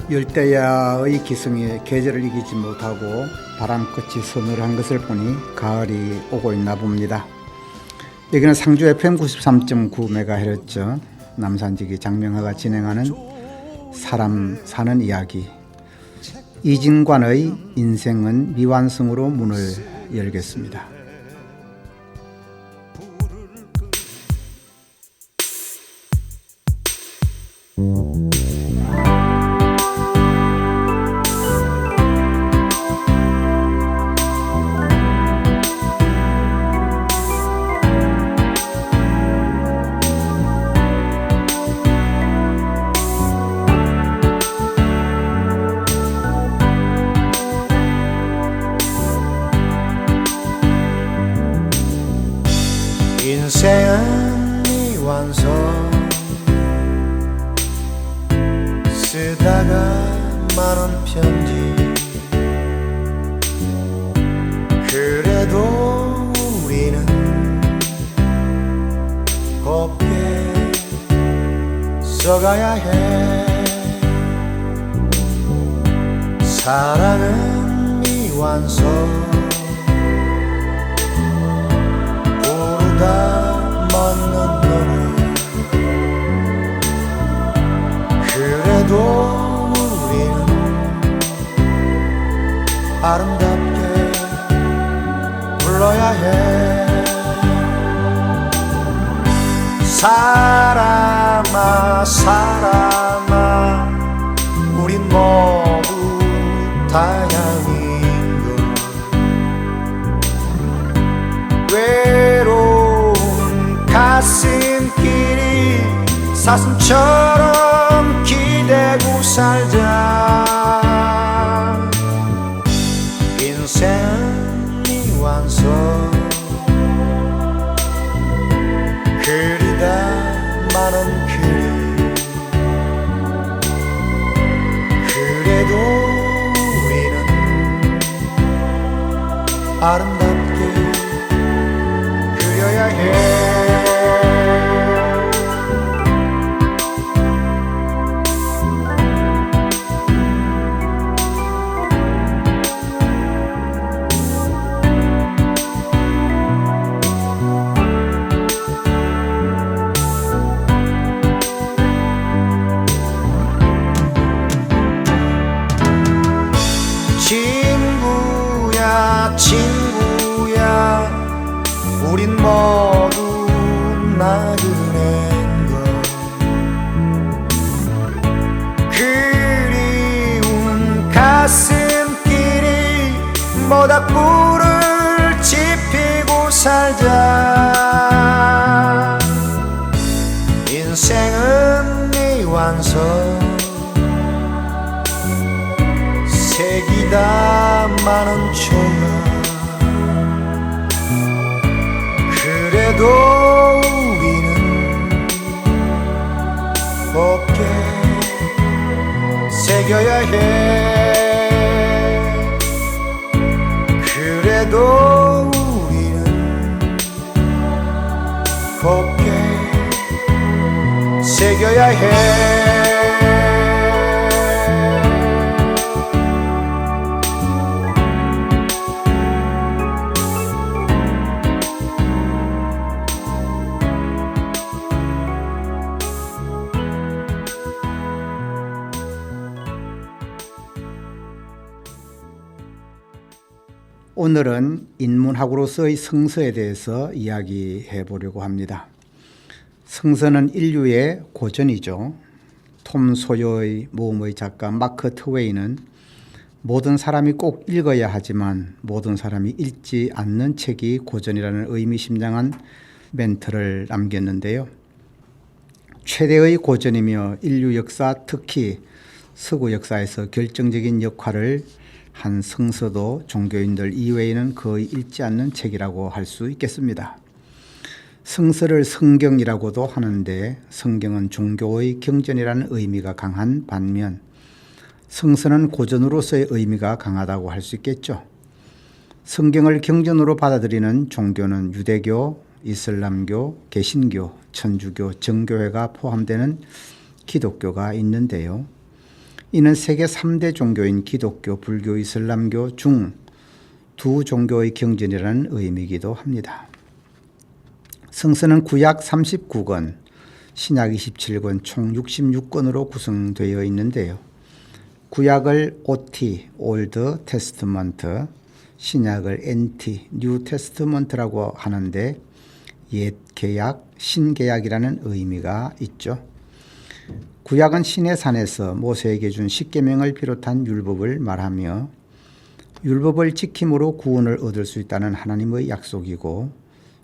열대야의 기승에 계절을 이기지 못하고 바람끝이 서늘한 것을 보니 가을이 오고 있나 봅니다. 여기는 상주 FM 93.9MHz 남산지기 장명하가 진행하는 사람 사는 이야기, 이진관의 인생은 미완성으로 문을 열겠습니다. 인생은 미완성 쓰다가 많은 편지 그래도 우리는 곱게 써가야 해. 사랑은 미완성 맞는 노래 그래도 우리는 아름답게 불러야 해. 사람아 사람아 우린 모두 다양인 걸 외로운 가슴길이 사슴처럼 기대고 살자. 인생은 미완성 그리다 많은 그리 그래도 우리는 아름답게 그려야 해. 친구야 친구야 우린 모두 나그네인 걸 그리운 가슴길이 모닥불을 지피고 살자. 인생은 미완성 색이다 많은 조각 그래도 우리는 곱게 새겨야 해. 그래도 우리는 곱게 새겨야 해. 오늘은 인문학으로서의 성서에 대해서 이야기해 보려고 합니다. 성서는 인류의 고전이죠. 톰 소요의 모험의 작가 마크 트웨이는 모든 사람이 꼭 읽어야 하지만 모든 사람이 읽지 않는 책이 고전이라는 의미심장한 멘트를 남겼는데요. 최대의 고전이며 인류 역사, 특히 서구 역사에서 결정적인 역할을 한 성서도 종교인들 이외에는 거의 읽지 않는 책이라고 할 수 있겠습니다. 성서를 성경이라고도 하는데 성경은 종교의 경전이라는 의미가 강한 반면 성서는 고전으로서의 의미가 강하다고 할 수 있겠죠. 성경을 경전으로 받아들이는 종교는 유대교, 이슬람교, 개신교, 천주교, 정교회가 포함되는 기독교가 있는데요. 이는 세계 3대 종교인 기독교, 불교, 이슬람교 중 두 종교의 경전이라는 의미이기도 합니다. 성서는 구약 39권, 신약 27권 총 66권으로 구성되어 있는데요. 구약을 OT, Old Testament, 신약을 NT, New Testament라고 하는데 옛 계약, 신계약이라는 의미가 있죠. 구약은 시내 산에서 모세에게 준 십계명을 비롯한 율법을 말하며 율법을 지킴으로 구원을 얻을 수 있다는 하나님의 약속이고,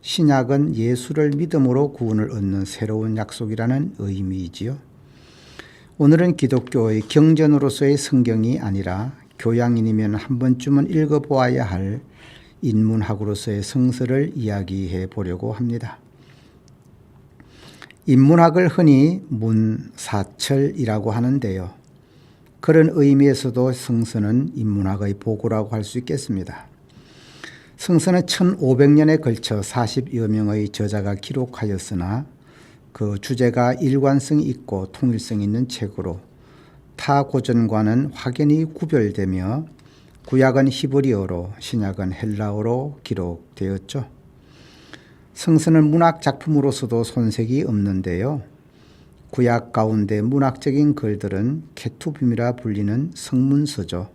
신약은 예수를 믿음으로 구원을 얻는 새로운 약속이라는 의미이지요. 오늘은 기독교의 경전으로서의 성경이 아니라 교양인이면 한 번쯤은 읽어보아야 할 인문학으로서의 성서를 이야기해 보려고 합니다. 인문학을 흔히 문사철이라고 하는데요. 그런 의미에서도 성서는 인문학의 보고라고 할 수 있겠습니다. 성서는 1500년에 걸쳐 40여 명의 저자가 기록하였으나 그 주제가 일관성이 있고 통일성 있는 책으로 타 고전과는 확연히 구별되며 구약은 히브리어로, 신약은 헬라어로 기록되었죠. 성서는 문학 작품으로서도 손색이 없는데요. 구약 가운데 문학적인 글들은 케투빔이라 불리는 성문서죠.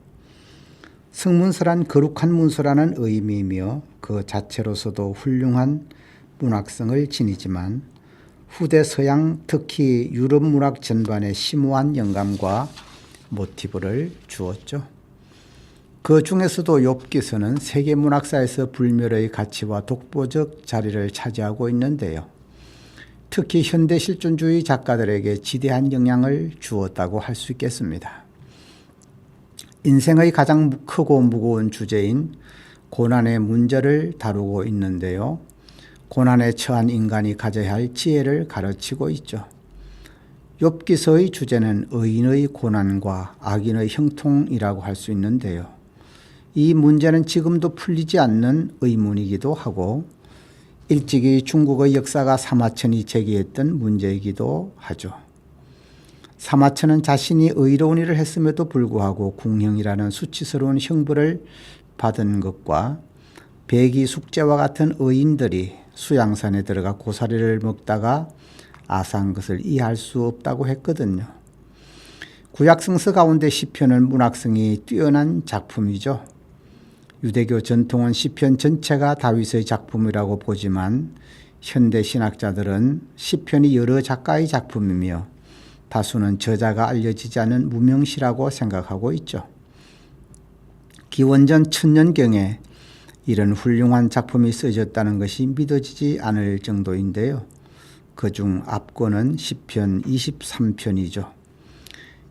성문서란 거룩한 문서라는 의미이며 그 자체로서도 훌륭한 문학성을 지니지만 후대 서양, 특히 유럽 문학 전반에 심오한 영감과 모티브를 주었죠. 그 중에서도 욥기서는 세계 문학사에서 불멸의 가치와 독보적 자리를 차지하고 있는데요. 특히 현대 실존주의 작가들에게 지대한 영향을 주었다고 할 수 있겠습니다. 인생의 가장 크고 무거운 주제인 고난의 문제를 다루고 있는데요. 고난에 처한 인간이 가져야 할 지혜를 가르치고 있죠. 욥기서의 주제는 의인의 고난과 악인의 형통이라고 할 수 있는데요. 이 문제는 지금도 풀리지 않는 의문이기도 하고 일찍이 중국의 역사가 사마천이 제기했던 문제이기도 하죠. 사마천은 자신이 의로운 일을 했음에도 불구하고 궁형이라는 수치스러운 형벌을 받은 것과 배기 숙제와 같은 의인들이 수양산에 들어가 고사리를 먹다가 아사한 것을 이해할 수 없다고 했거든요. 구약성서 가운데 시편은 문학성이 뛰어난 작품이죠. 유대교 전통은 시편 전체가 다윗의 작품이라고 보지만 현대 신학자들은 시편이 여러 작가의 작품이며 다수는 저자가 알려지지 않은 무명시라고 생각하고 있죠. 기원전 1000년경에 이런 훌륭한 작품이 쓰여졌다는 것이 믿어지지 않을 정도인데요. 그중 앞권은 시편 23편이죠.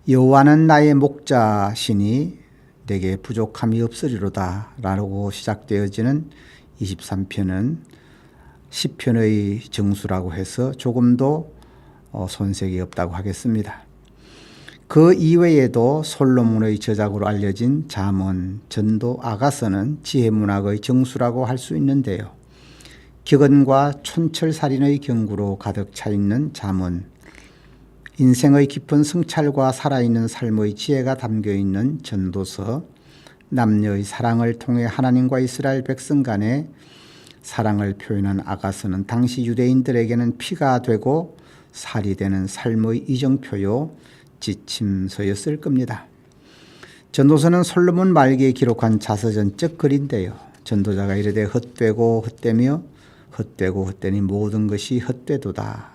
여호와는 나의 목자시니 내게 부족함이 없으리로다 라고 시작되어지는 23편은 시편의 정수라고 해서 조금도 손색이 없다고 하겠습니다. 그 이외에도 솔로몬의 저작으로 알려진 잠언, 전도, 아가서는 지혜문학의 정수라고 할 수 있는데요. 격언과 촌철살인의 경구로 가득 차 있는 잠언, 인생의 깊은 성찰과 살아있는 삶의 지혜가 담겨있는 전도서, 남녀의 사랑을 통해 하나님과 이스라엘 백성 간의 사랑을 표현한 아가서는 당시 유대인들에게는 피가 되고 살이 되는 삶의 이정표요 지침서였을 겁니다. 전도서는 솔로몬 말기에 기록한 자서전적 글인데요. 전도자가 이르되 헛되고 헛되며 헛되고 헛되니 모든 것이 헛되도다.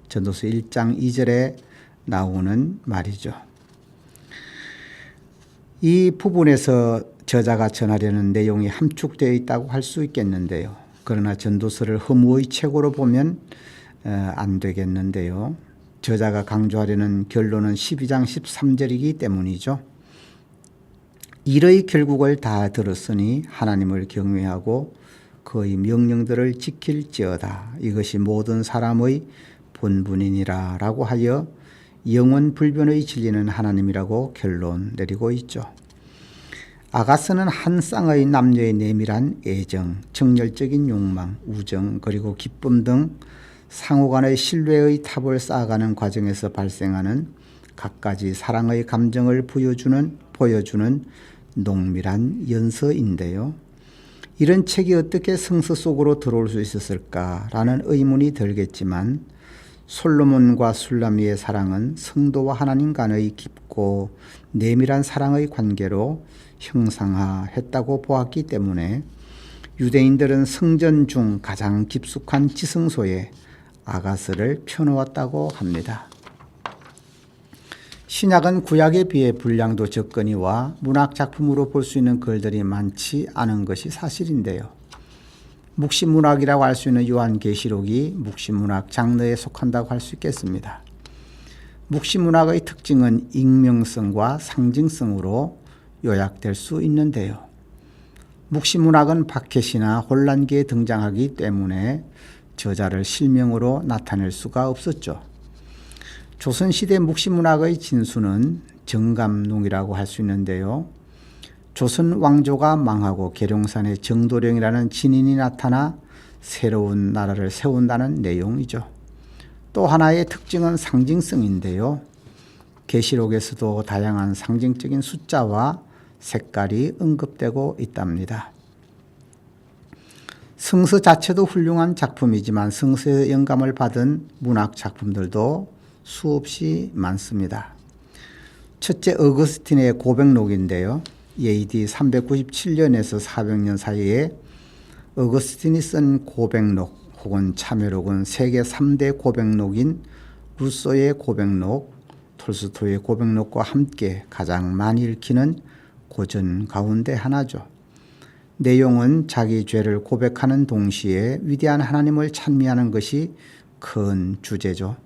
전도서 1장 2절에 나오는 말이죠. 이 부분에서 저자가 전하려는 내용이 함축되어 있다고 할 수 있겠는데요. 그러나 전도서를 허무의 책으로 보면 안 되겠는데요. 저자가 강조하려는 결론은 12장 13절이기 때문이죠. 일의 결국을 다 들었으니 하나님을 경외하고 그의 명령들을 지킬지어다. 이것이 모든 사람의 본분이니라 라고 하여 영원 불변의 진리는 하나님이라고 결론 내리고 있죠. 아가서는 한 쌍의 남녀의 내밀한 애정, 정열적인 욕망, 우정, 그리고 기쁨 등 상호간의 신뢰의 탑을 쌓아가는 과정에서 발생하는 갖가지 사랑의 감정을 보여주는 농밀한 연서인데요. 이런 책이 어떻게 성서 속으로 들어올 수 있었을까라는 의문이 들겠지만 솔로몬과 술라미의 사랑은 성도와 하나님 간의 깊고 내밀한 사랑의 관계로 형상화했다고 보았기 때문에 유대인들은 성전 중 가장 깊숙한 지성소에 아가서를 펴놓았다고 합니다. 신약은 구약에 비해 분량도 적거니와 문학작품으로 볼 수 있는 글들이 많지 않은 것이 사실인데요. 묵시문학이라고 할 수 있는 요한계시록이 묵시문학 장르에 속한다고 할 수 있겠습니다. 묵시문학의 특징은 익명성과 상징성으로 요약될 수 있는데요. 묵시문학은 바켓이나 혼란기에 등장하기 때문에 저자를 실명으로 나타낼 수가 없었죠. 조선시대 묵시문학의 진수는 정감농이라고 할 수 있는데요. 조선 왕조가 망하고 계룡산에 정도령이라는 진인이 나타나 새로운 나라를 세운다는 내용이죠. 또 하나의 특징은 상징성인데요. 계시록에서도 다양한 상징적인 숫자와 색깔이 언급되고 있답니다. 성서 자체도 훌륭한 작품이지만 성서의 영감을 받은 문학 작품들도 수없이 많습니다. 첫째, 어거스틴의 고백록인데요. AD 397년에서 400년 사이에 어거스틴이 쓴 고백록 혹은 참여록은 세계 3대 고백록인 루소의 고백록, 톨스토이의 고백록과 함께 가장 많이 읽히는 고전 가운데 하나죠. 내용은 자기 죄를 고백하는 동시에 위대한 하나님을 찬미하는 것이 큰 주제죠.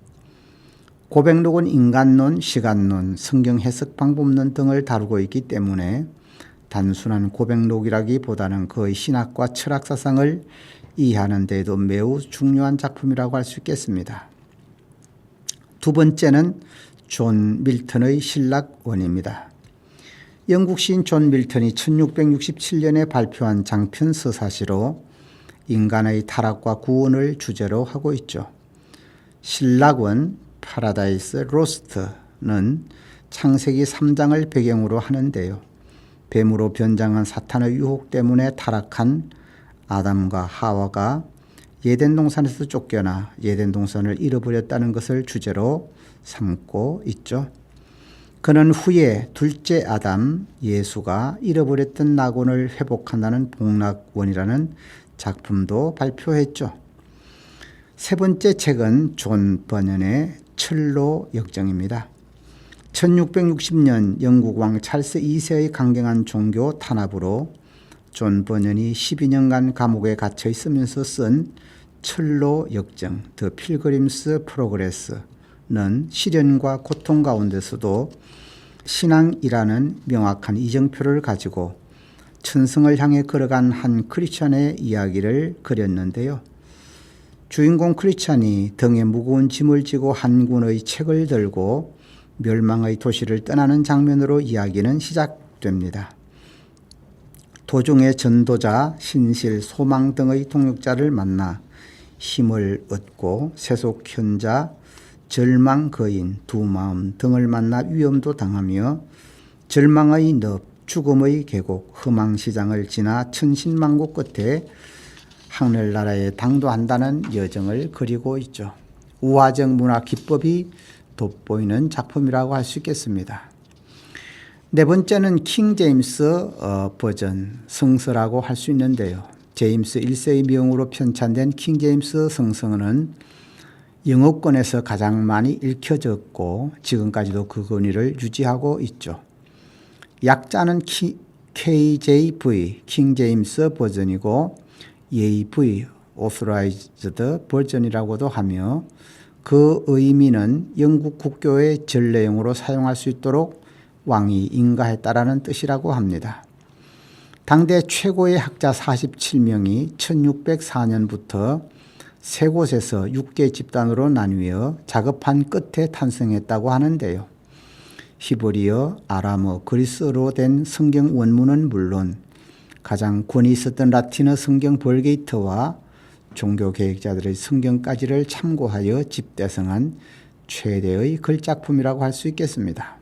고백록은 인간론, 시간론, 성경 해석 방법론 등을 다루고 있기 때문에 단순한 고백록이라기보다는 그의 신학과 철학 사상을 이해하는 데에도 매우 중요한 작품이라고 할 수 있겠습니다. 두 번째는 존 밀턴의 신락원입니다. 영국 시인 존 밀턴이 1667년에 발표한 장편 서사시로 인간의 타락과 구원을 주제로 하고 있죠. 신락원 파라다이스 로스트는 창세기 3장을 배경으로 하는데요. 뱀으로 변장한 사탄의 유혹 때문에 타락한 아담과 하와가 예덴 동산에서 쫓겨나 예덴 동산을 잃어버렸다는 것을 주제로 삼고 있죠. 그는 후에 둘째 아담 예수가 잃어버렸던 낙원을 회복한다는 복락원이라는 작품도 발표했죠. 세 번째 책은 존 버년의 철로 역정입니다. 1660년 영국 왕 찰스 2세의 강경한 종교 탄압으로 존 버년이 12년간 감옥에 갇혀 있으면서 쓴 철로 역정, 더 필그림스 프로그레스는 시련과 고통 가운데서도 신앙이라는 명확한 이정표를 가지고 천성을 향해 걸어간 한 크리스찬의 이야기를 그렸는데요. 주인공 크리스찬이 등에 무거운 짐을 지고 한 군의 책을 들고 멸망의 도시를 떠나는 장면으로 이야기는 시작됩니다. 도중에 전도자, 신실, 소망 등의 동역자를 만나 힘을 얻고 세속현자, 절망, 거인, 두 마음 등을 만나 위험도 당하며 절망의 늪, 죽음의 계곡, 흠앙시장을 지나 천신만고 끝에 하늘나라에 당도한다는 여정을 그리고 있죠. 우화적 문화 기법이 돋보이는 작품이라고 할 수 있겠습니다. 네 번째는 킹 제임스 버전 성서라고 할 수 있는데요. 제임스 1세의 명으로 편찬된 킹 제임스 성서는 영어권에서 가장 많이 읽혀졌고 지금까지도 그 권위를 유지하고 있죠. 약자는 KJV 킹 제임스 버전이고 EAV Authorized 버전이라고도 하며 그 의미는 영국 국교의 전례용으로 사용할 수 있도록 왕이 인가했다라는 뜻이라고 합니다. 당대 최고의 학자 47명이 1604년부터 세 곳에서 6개 집단으로 나뉘어 작업한 끝에 탄생했다고 하는데요. 히브리어, 아람어, 그리스어로 된 성경 원문은 물론 가장 권위 있었던 라틴어 성경 벌게이트와 종교 계획자들의 성경까지를 참고하여 집대성한 최대의 글작품이라고 할 수 있겠습니다.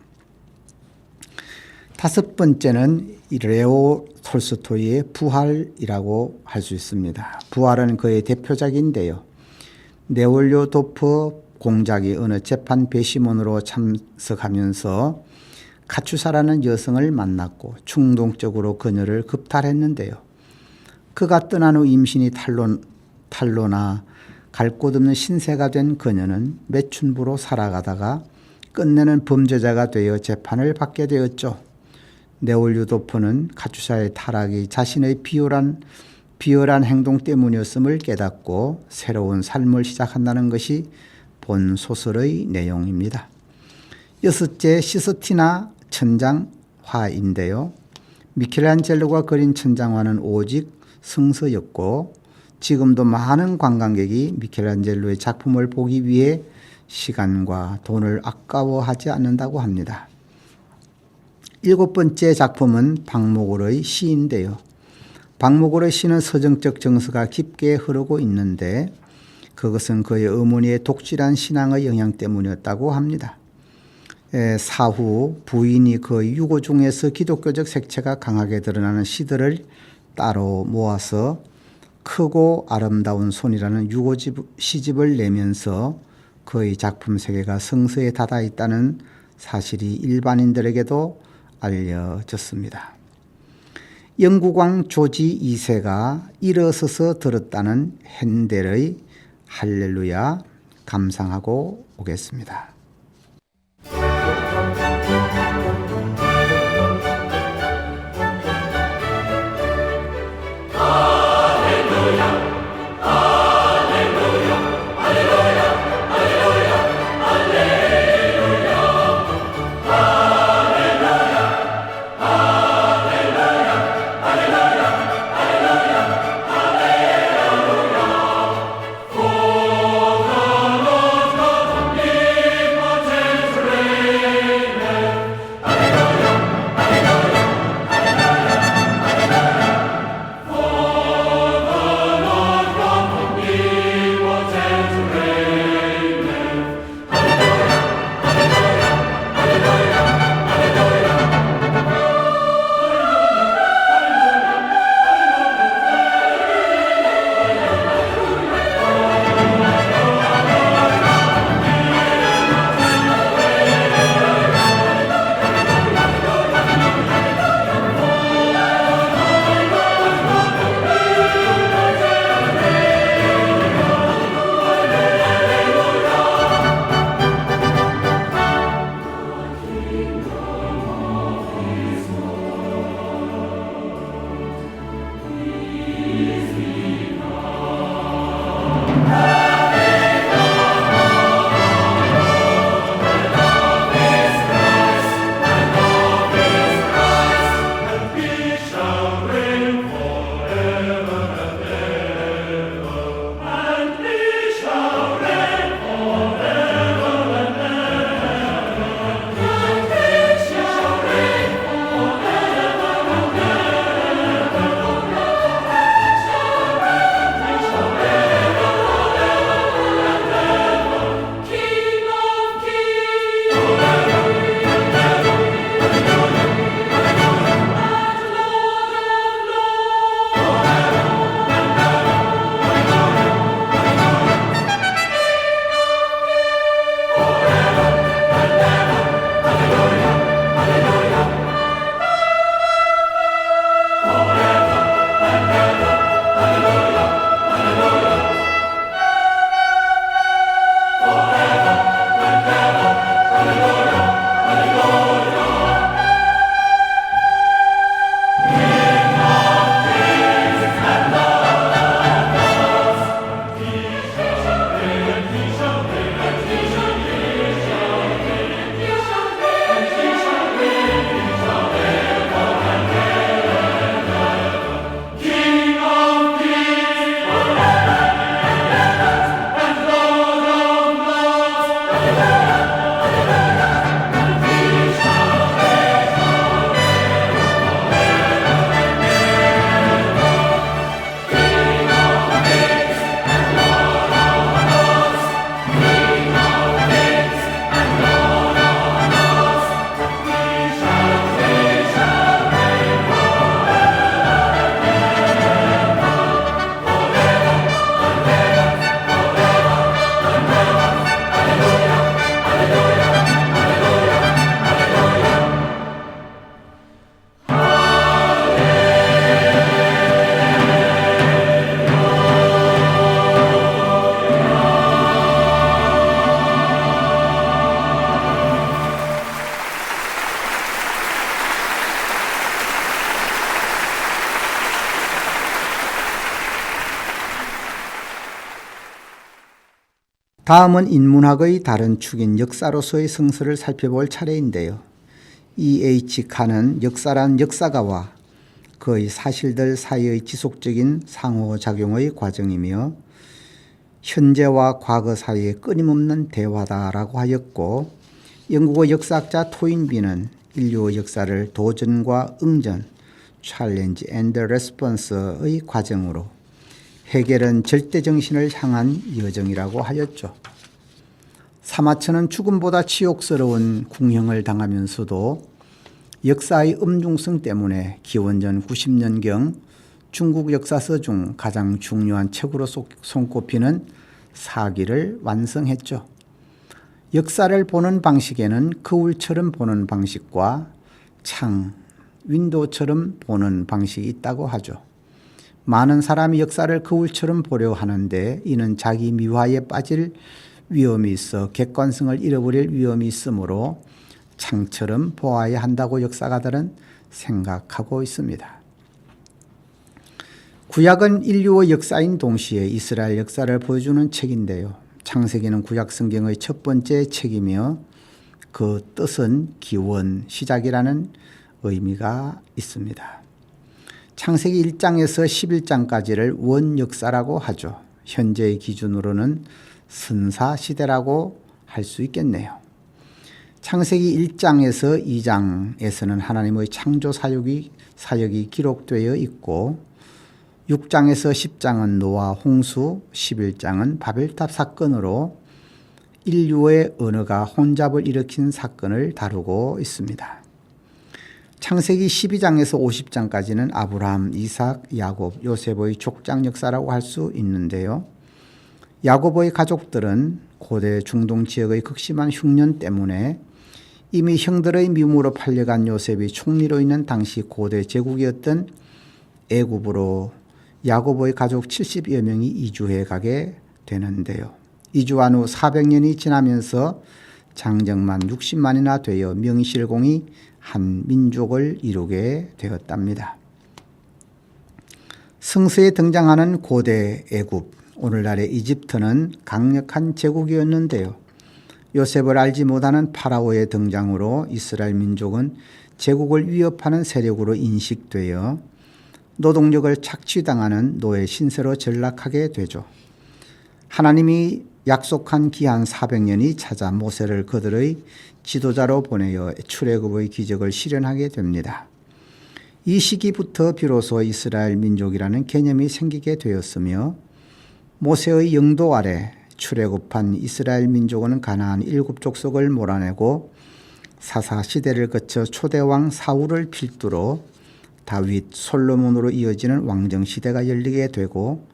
다섯 번째는 레오 톨스토이의 부활이라고 할 수 있습니다. 부활은 그의 대표작인데요. 네올료도프 공작이 어느 재판 배심원으로 참석하면서 카추사라는 여성을 만났고 충동적으로 그녀를 급탈했는데요. 그가 떠난 후 임신이 탄로나 갈 곳 없는 신세가 된 그녀는 매춘부로 살아가다가 끝내는 범죄자가 되어 재판을 받게 되었죠. 네올류도프는 카추사의 타락이 자신의 비열한 행동 때문이었음을 깨닫고 새로운 삶을 시작한다는 것이 본 소설의 내용입니다. 여섯째, 시스티나 천장화인데요. 미켈란젤로가 그린 천장화는 오직 성서였고 지금도 많은 관광객이 미켈란젤로의 작품을 보기 위해 시간과 돈을 아까워하지 않는다고 합니다. 일곱 번째 작품은 박목월의 시인데요. 박목월의 시는 서정적 정서가 깊게 흐르고 있는데 그것은 그의 어머니의 독실한 신앙의 영향 때문이었다고 합니다. 사후 부인이 그 유고 중에서 기독교적 색채가 강하게 드러나는 시들을 따로 모아서 크고 아름다운 손이라는 시집을 내면서 그의 작품 세계가 성서에 닫아 있다는 사실이 일반인들에게도 알려졌습니다. 영국왕 조지 2세가 일어서서 들었다는 핸델의 할렐루야 감상하고 오겠습니다. 다음은 인문학의 다른 축인 역사로서의 성서를 살펴볼 차례인데요. E.H. 칸은 역사란 역사가와 그의 사실들 사이의 지속적인 상호작용의 과정이며 현재와 과거 사이의 끊임없는 대화다라고 하였고, 영국의 역사학자 토인비는 인류의 역사를 도전과 응전, challenge and response의 과정으로 해결은 절대정신을 향한 여정이라고 하였죠. 사마천은 죽음보다 치욕스러운 궁형을 당하면서도 역사의 엄중성 때문에 기원전 90년경 중국 역사서 중 가장 중요한 책으로 손꼽히는 사기를 완성했죠. 역사를 보는 방식에는 거울처럼 보는 방식과 윈도우처럼 보는 방식이 있다고 하죠. 많은 사람이 역사를 거울처럼 보려 하는데 이는 자기 미화에 빠질 위험이 있어 객관성을 잃어버릴 위험이 있으므로 창처럼 보아야 한다고 역사가들은 생각하고 있습니다. 구약은 인류의 역사인 동시에 이스라엘 역사를 보여주는 책인데요. 창세기는 구약 성경의 첫 번째 책이며 그 뜻은 기원, 시작이라는 의미가 있습니다. 창세기 1장에서 11장까지를 원역사라고 하죠. 현재의 기준으로는 선사시대라고 할 수 있겠네요. 창세기 1장에서 2장에서는 하나님의 창조 사역이 기록되어 있고 6장에서 10장은 노아 홍수, 11장은 바벨탑 사건으로 인류의 언어가 혼잡을 일으킨 사건을 다루고 있습니다. 창세기 12장에서 50장까지는 아브라함, 이삭, 야곱, 요셉의 족장 역사라고 할 수 있는데요. 야곱의 가족들은 고대 중동 지역의 극심한 흉년 때문에 이미 형들의 미움으로 팔려간 요셉이 총리로 있는 당시 고대 제국이었던 애굽으로 야곱의 가족 70여 명이 이주해 가게 되는데요. 이주한 후 400년이 지나면서 장정만 60만이나 되어 명실공히 한 민족을 이루게 되었답니다. 성서에 등장하는 고대 애굽, 오늘날의 이집트는 강력한 제국이었는데요. 요셉을 알지 못하는 파라오의 등장으로 이스라엘 민족은 제국을 위협하는 세력으로 인식되어 노동력을 착취당하는 노예 신세로 전락하게 되죠. 하나님이 약속한 기한 400년이 찾아 모세를 그들의 지도자로 보내어 출애굽의 기적을 실현하게 됩니다. 이 시기부터 비로소 이스라엘 민족이라는 개념이 생기게 되었으며 모세의 영도 아래 출애굽한 이스라엘 민족은 가나안 7족속을 몰아내고 사사시대를 거쳐 초대왕 사울을 필두로 다윗, 솔로몬으로 이어지는 왕정시대가 열리게 되고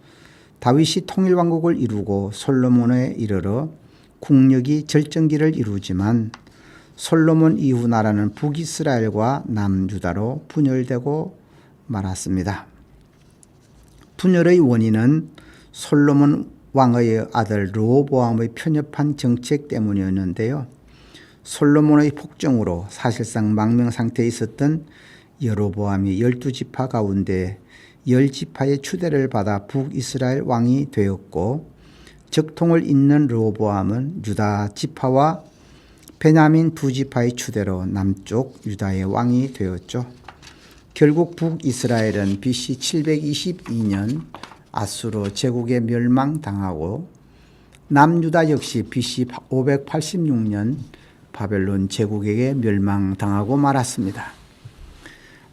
다윗이 통일왕국을 이루고 솔로몬에 이르러 국력이 절정기를 이루지만 솔로몬 이후 나라는 북이스라엘과 남유다로 분열되고 말았습니다. 분열의 원인은 솔로몬 왕의 아들 르호보암의 편협한 정책 때문이었는데요. 솔로몬의 폭정으로 사실상 망명 상태에 있었던 여로보암이 12지파 가운데 10지파의 추대를 받아 북이스라엘 왕이 되었고 적통을 잇는 르호보암은 유다 지파와 베냐민 두 지파의 추대로 남쪽 유다의 왕이 되었죠. 결국 북이스라엘은 BC 722년 아수르 제국에 멸망당하고 남유다 역시 BC 586년 바벨론 제국에게 멸망당하고 말았습니다.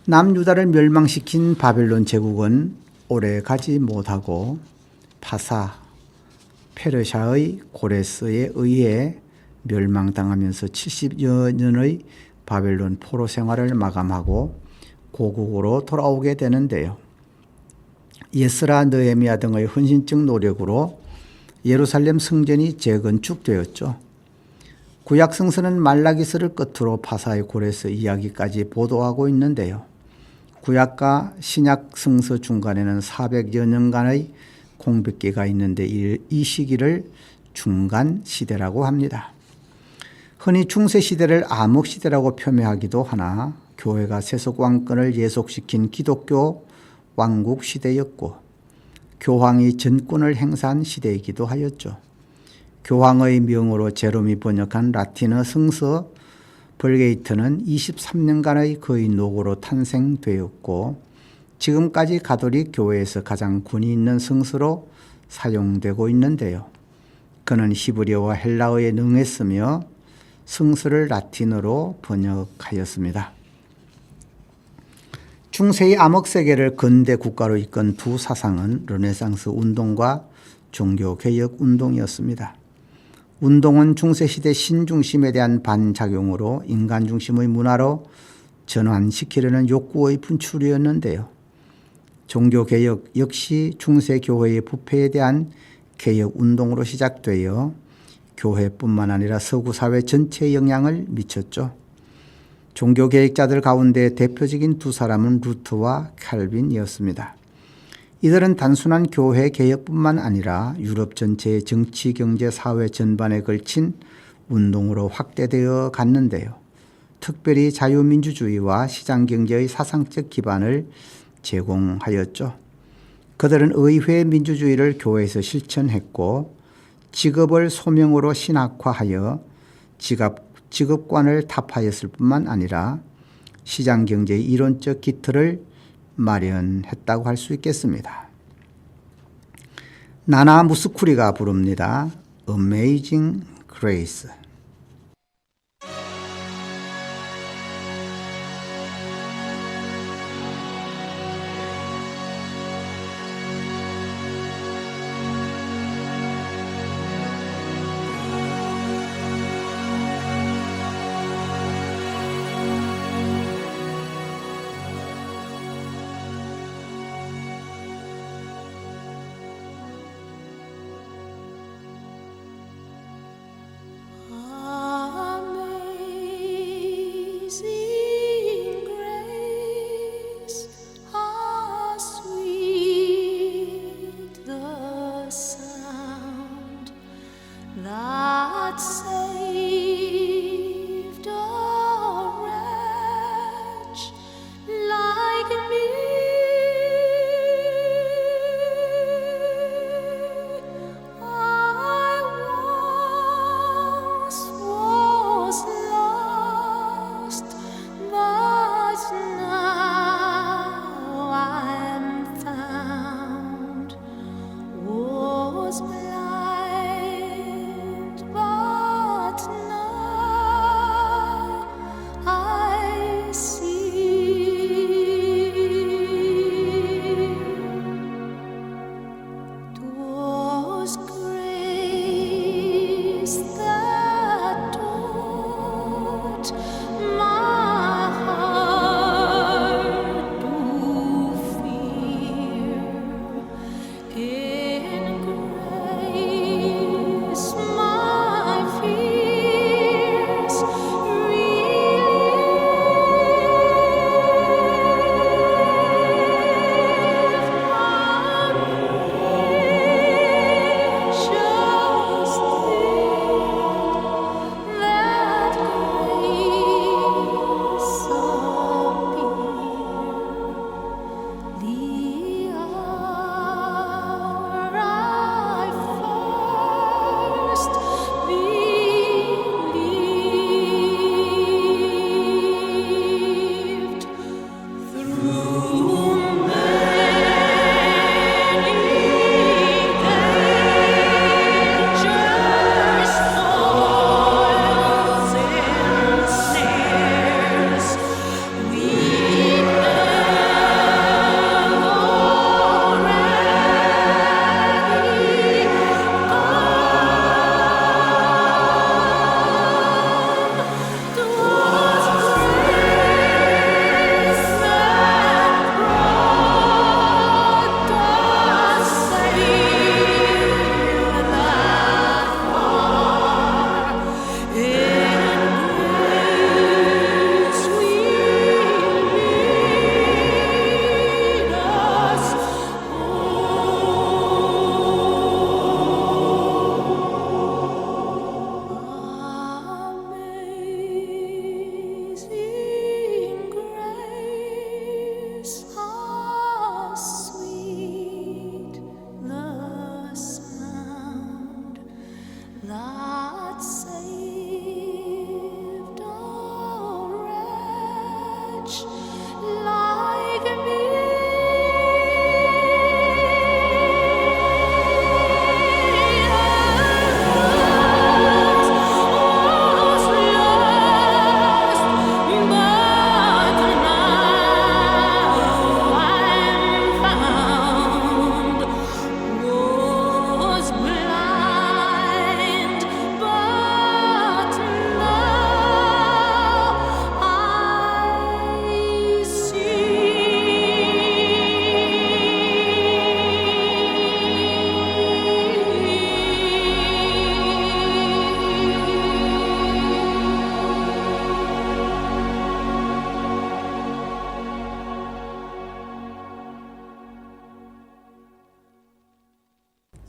남유다를 멸망시킨 바벨론 제국은 오래 가지 못하고 파사, 페르시아의 고레스에 의해 멸망당하면서 70여 년의 바벨론 포로 생활을 마감하고 고국으로 돌아오게 되는데요. 예스라, 느헤미야 등의 헌신적 노력으로 예루살렘 성전이 재건축되었죠. 구약 성서는 말라기서를 끝으로 파사의 고레스 이야기까지 보도하고 있는데요. 구약과 신약 성서 중간에는 400여 년간의 공백기가 있는데 이 시기를 중간 시대라고 합니다. 흔히 중세 시대를 암흑 시대라고 표명하기도 하나 교회가 세속 왕권을 예속시킨 기독교 왕국 시대였고 교황이 전권을 행사한 시대이기도 하였죠. 교황의 명으로 제롬이 번역한 라틴어 성서 벌게이트는 23년간의 거의 노고로 탄생되었고 지금까지 가톨릭 교회에서 가장 권위 있는 성서로 사용되고 있는데요. 그는 히브리어와 헬라어에 능했으며 성서를 라틴어로 번역하였습니다. 중세의 암흑 세계를 근대 국가로 이끈 두 사상은 르네상스 운동과 종교개혁 운동이었습니다. 운동은 중세시대 신중심에 대한 반작용으로 인간 중심의 문화로 전환시키려는 욕구의 분출이었는데요. 종교개혁 역시 중세교회의 부패에 대한 개혁운동으로 시작되어 교회뿐만 아니라 서구사회 전체에 영향을 미쳤죠. 종교개혁자들 가운데 대표적인 두 사람은 루터와 칼빈이었습니다. 이들은 단순한 교회 개혁뿐만 아니라 유럽 전체의 정치, 경제, 사회 전반에 걸친 운동으로 확대되어 갔는데요. 특별히 자유민주주의와 시장경제의 사상적 기반을 제공하였죠. 그들은 의회 민주주의를 교회에서 실천했고 직업을 소명으로 신학화하여 직업관을 타파했을 뿐만 아니라 시장경제의 이론적 기틀을 마련했다고 할 수 있겠습니다. 나나 무스쿠리가 부릅니다. Amazing Grace.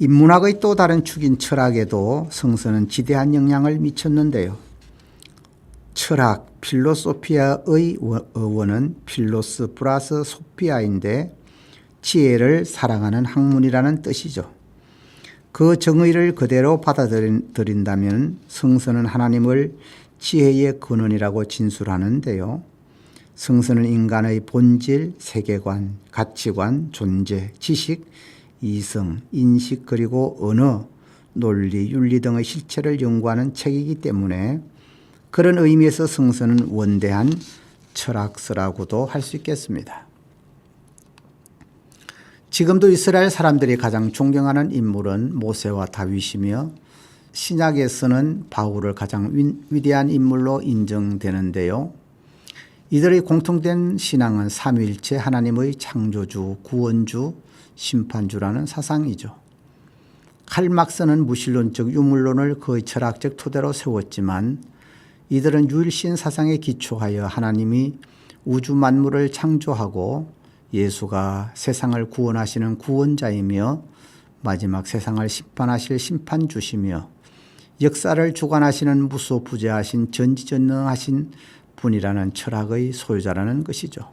인문학의 또 다른 축인 철학에도 성서는 지대한 영향을 미쳤는데요. 철학, 필로소피아의 어원은 필로스 플러스 소피아인데 지혜를 사랑하는 학문이라는 뜻이죠. 그 정의를 그대로 받아들인다면 성서는 하나님을 지혜의 근원이라고 진술하는데요. 성서는 인간의 본질, 세계관, 가치관, 존재, 지식, 이성, 인식 그리고 언어, 논리, 윤리 등의 실체를 연구하는 책이기 때문에 그런 의미에서 성서는 원대한 철학서라고도 할 수 있겠습니다. 지금도 이스라엘 사람들이 가장 존경하는 인물은 모세와 다윗이며 신약에서는 바울을 가장 위대한 인물로 인정되는데요. 이들의 공통된 신앙은 삼위일체 하나님의 창조주, 구원주, 심판주라는 사상이죠. 칼 막스는 무신론적 유물론을 그의 철학적 토대로 세웠지만 이들은 유일신 사상에 기초하여 하나님이 우주 만물을 창조하고 예수가 세상을 구원하시는 구원자이며 마지막 세상을 심판하실 심판주시며 역사를 주관하시는 무소부재하신 전지전능하신 분이라는 철학의 소유자라는 것이죠.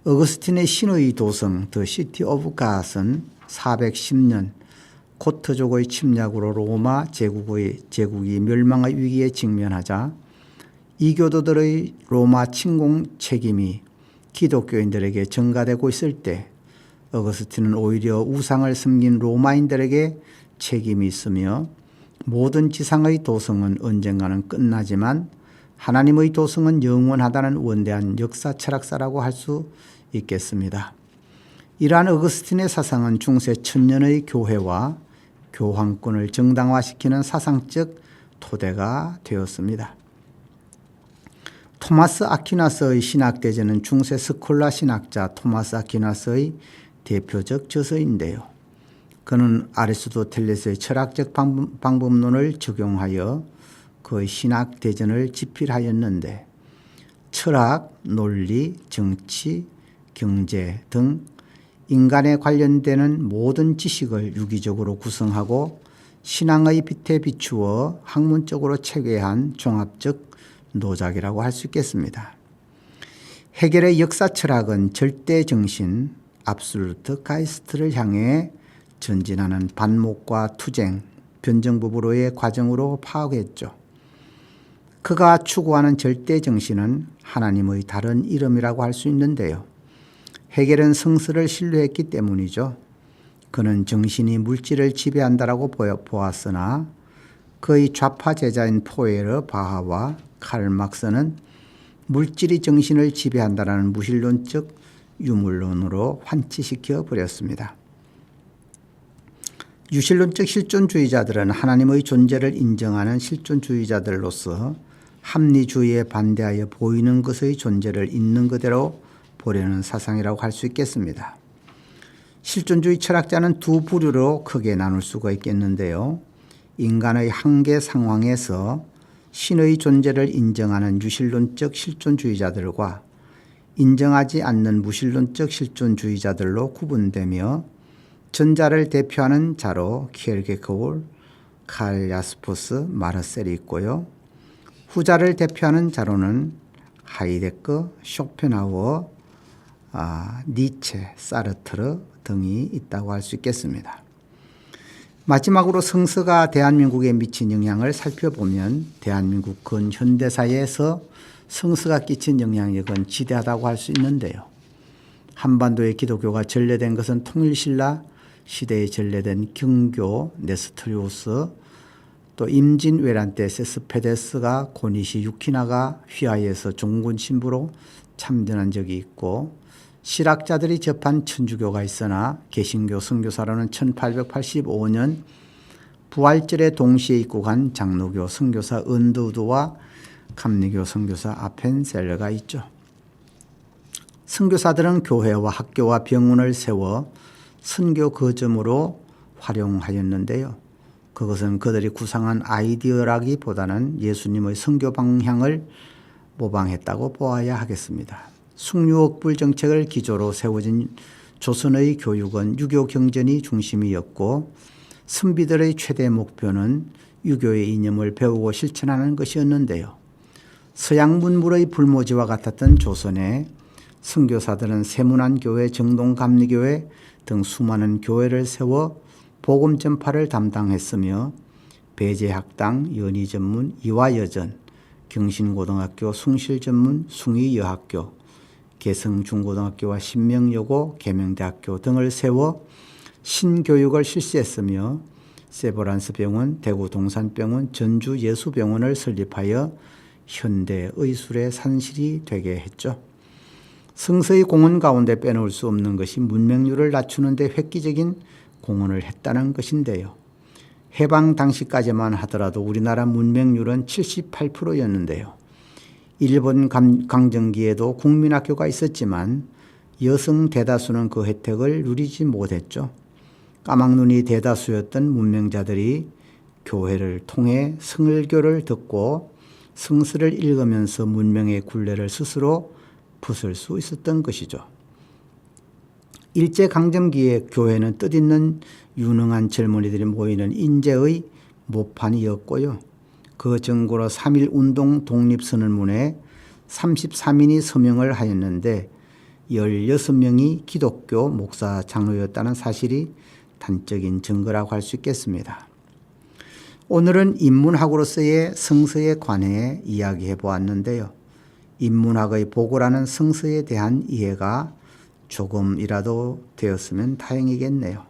어거스틴의 신의 도성 The City of God은 410년 고트족의 침략으로 로마 제국이 멸망의 위기에 직면하자 이교도들의 로마 침공 책임이 기독교인들에게 전가되고 있을 때 어거스틴은 오히려 우상을 섬긴 로마인들에게 책임이 있으며 모든 지상의 도성은 언젠가는 끝나지만 하나님의 도성은 영원하다는 원대한 역사 철학사라고 할 수 있겠습니다. 이러한 어거스틴의 사상은 중세 천년의 교회와 교황권을 정당화시키는 사상적 토대가 되었습니다. 토마스 아퀴나스의 신학대전은 중세 스콜라 신학자 토마스 아퀴나스의 대표적 저서인데요. 그는 아리스토텔레스의 철학적 방법론을 적용하여 그의 신학대전을 집필하였는데 철학, 논리, 정치, 경제 등 인간에 관련되는 모든 지식을 유기적으로 구성하고 신앙의 빛에 비추어 학문적으로 체계한 종합적 노작이라고 할 수 있겠습니다. 헤겔의 역사 철학은 절대 정신, 압솔루트 가이스트를 향해 전진하는 반목과 투쟁, 변정부부로의 과정으로 파악했죠. 그가 추구하는 절대 정신은 하나님의 다른 이름이라고 할 수 있는데요. 헤겔은 성서를 신뢰했기 때문이죠. 그는 정신이 물질을 지배한다라고 보았으나 그의 좌파 제자인 포에르 바하와 칼 막스는 물질이 정신을 지배한다라는 무신론적 유물론으로 환치시켜 버렸습니다. 유신론적 실존주의자들은 하나님의 존재를 인정하는 실존주의자들로서 합리주의에 반대하여 보이는 것의 존재를 있는 그대로 보려는 사상이라고 할 수 있겠습니다. 실존주의 철학자는 두 부류로 크게 나눌 수가 있겠는데요. 인간의 한계 상황에서 신의 존재를 인정하는 유신론적 실존주의자들과 인정하지 않는 무신론적 실존주의자들로 구분되며 전자를 대표하는 자로 키에르케고르, 칼 야스퍼스, 마르셀이 있고요. 후자를 대표하는 자로는 하이데거, 쇼펜하우어, 니체, 사르트르 등이 있다고 할 수 있겠습니다. 마지막으로 성서가 대한민국에 미친 영향을 살펴보면 대한민국 근현대사에서 성서가 끼친 영향력은 지대하다고 할 수 있는데요. 한반도의 기독교가 전래된 것은 통일신라 시대에 전래된 경교, 네스토리우스, 또 임진왜란 때 세스페데스가 고니시 유키나가 휘하에서 종군 신부로 참전한 적이 있고 실학자들이 접한 천주교가 있으나 개신교 선교사로는 1885년 부활절에 동시에 입국한 장로교 선교사 은두두와 감리교 선교사 아펜셀러가 있죠. 선교사들은 교회와 학교와 병원을 세워 선교 거점으로 활용하였는데요. 그것은 그들이 구상한 아이디어라기보다는 예수님의 선교 방향을 모방했다고 보아야 하겠습니다. 숭유ok불 정책을 기조로 세워진 조선의 교육은 유교 경전이 중심이었고 선비들의 최대 목표는 유교의 이념을 배우고 실천하는 것이었는데요. 서양 문물의 불모지와 같았던 조선에 선교사들은 세문안교회, 정동감리교회 등 수많은 교회를 세워 복음 전파를 담당했으며 배제학당, 연희전문, 이화여전, 경신고등학교, 숭실전문, 숭의여학교, 개성중고등학교와 신명여고, 계명대학교 등을 세워 신교육을 실시했으며 세브란스 병원, 대구 동산병원, 전주 예수병원을 설립하여 현대 의술의 산실이 되게 했죠. 성서의 공헌 가운데 빼놓을 수 없는 것이 문맹률을 낮추는 데 획기적인 공헌을 했다는 것인데요. 해방 당시까지만 하더라도 우리나라 문맹률은 78%였는데요. 일본 강점기에도 국민학교가 있었지만 여성 대다수는 그 혜택을 누리지 못했죠. 까막눈이 대다수였던 문맹자들이 교회를 통해 성을교를 듣고 성서를 읽으면서 문명의 굴레를 스스로 부술 수 있었던 것이죠. 일제강점기에 교회는 뜻있는 유능한 젊은이들이 모이는 인재의 모판이었고요. 그 전고로 3.1운동 독립선언문에 33인이 서명을 하였는데 16명이 기독교 목사 장로였다는 사실이 단적인 증거라고 할 수 있겠습니다. 오늘은 인문학으로서의 성서에 관해 이야기해 보았는데요. 인문학의 보고라는 성서에 대한 이해가 조금이라도 되었으면 다행이겠네요.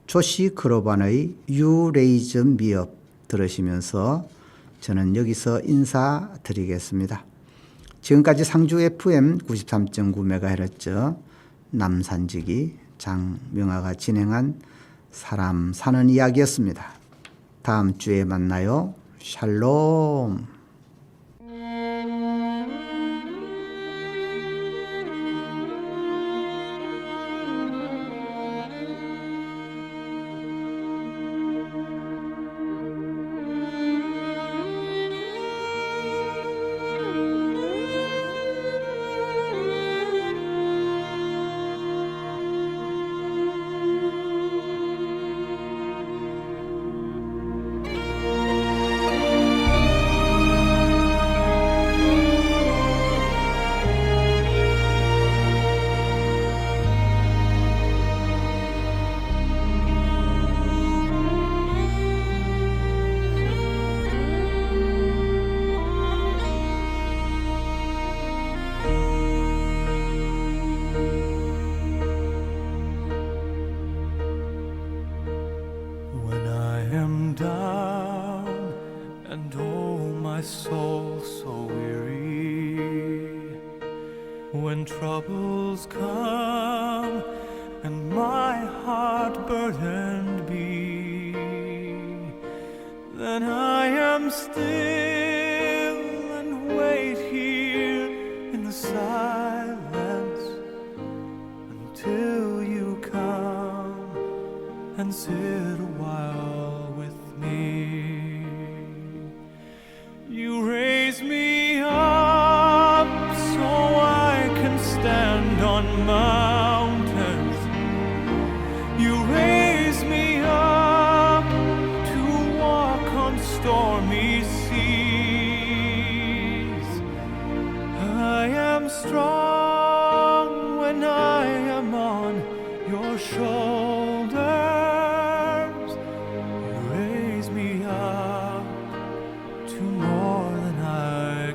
조시 크로반의 You Raise Me Up 들으시면서 저는 여기서 인사드리겠습니다. 지금까지 상주 FM 93.9MHz 남산지기 장명아가 진행한 사람 사는 이야기였습니다. 다음 주에 만나요. 샬롬. When I am down and oh my soul so weary, when troubles come and my heart burdened be, then I am still and wait here in the silence until you come and sit a while with me. You raise me up so I can stand on mountains. You raise me up to walk on stormy seas. I am strong when I am on your shoulders. You raise me up to more than I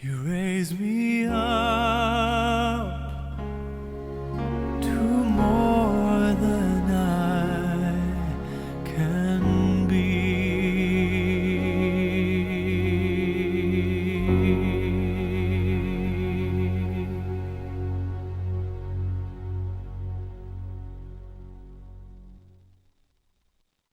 You raise me